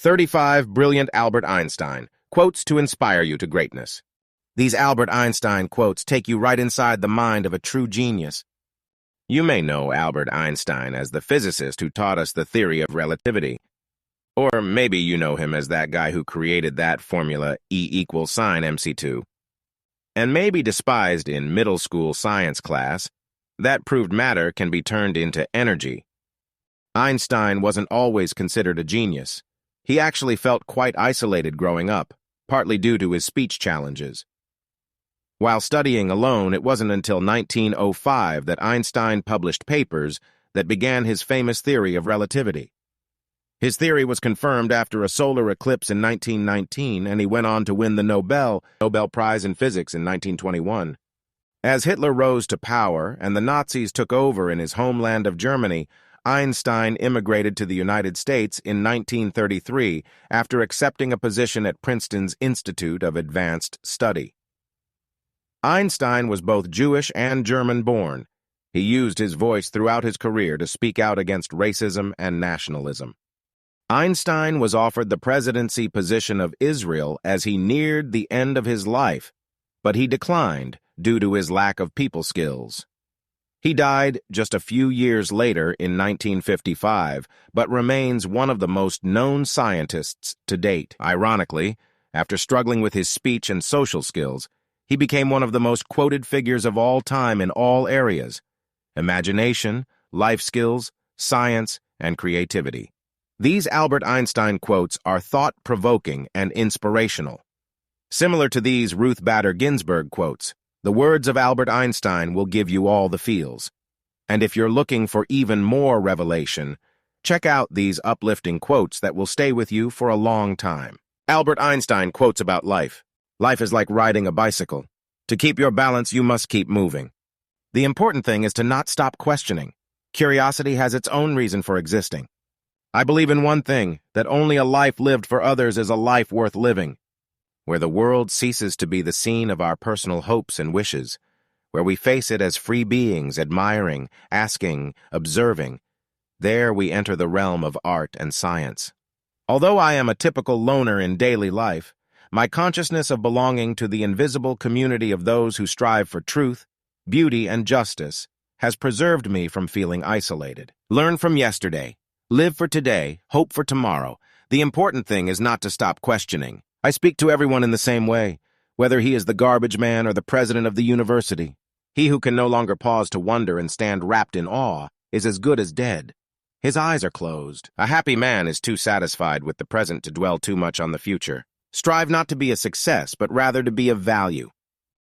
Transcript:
35 Brilliant Albert Einstein Quotes to inspire you to greatness. These Albert Einstein quotes take you right inside the mind of a true genius. You may know Albert Einstein as the physicist who taught us the theory of relativity. Or maybe you know him as that guy who created that formula E=sin mc2. And maybe despised in middle school science class, that proved matter can be turned into energy. Einstein wasn't always considered a genius. He actually felt quite isolated growing up, partly due to his speech challenges. While studying alone, it wasn't until 1905 that Einstein published papers that began his famous theory of relativity. His theory was confirmed after a solar eclipse in 1919, and he went on to win the Nobel Prize in Physics in 1921. As Hitler rose to power and the Nazis took over in his homeland of Germany, Einstein immigrated to the United States in 1933 after accepting a position at Princeton's Institute of Advanced Study. Einstein was both Jewish and German-born. He used his voice throughout his career to speak out against racism and nationalism. Einstein was offered the presidency position of Israel as he neared the end of his life, but he declined due to his lack of people skills. He died just a few years later in 1955, but remains one of the most known scientists to date. Ironically, after struggling with his speech and social skills, he became one of the most quoted figures of all time in all areas: imagination, life skills, science, and creativity. These Albert Einstein quotes are thought-provoking and inspirational. Similar to these Ruth Bader Ginsburg quotes, the words of Albert Einstein will give you all the feels. And if you're looking for even more revelation, check out these uplifting quotes that will stay with you for a long time. Albert Einstein quotes about life. Life is like riding a bicycle. To keep your balance, you must keep moving. The important thing is to not stop questioning. Curiosity has its own reason for existing. I believe in one thing, that only a life lived for others is a life worth living. Where the world ceases to be the scene of our personal hopes and wishes, where we face it as free beings, admiring, asking, observing, there we enter the realm of art and science. Although I am a typical loner in daily life, my consciousness of belonging to the invisible community of those who strive for truth, beauty, and justice has preserved me from feeling isolated. Learn from yesterday. Live for today, hope for tomorrow. The important thing is not to stop questioning. I speak to everyone in the same way, whether he is the garbage man or the president of the university. He who can no longer pause to wonder and stand wrapped in awe is as good as dead. His eyes are closed. A happy man is too satisfied with the present to dwell too much on the future. Strive not to be a success, but rather to be of value.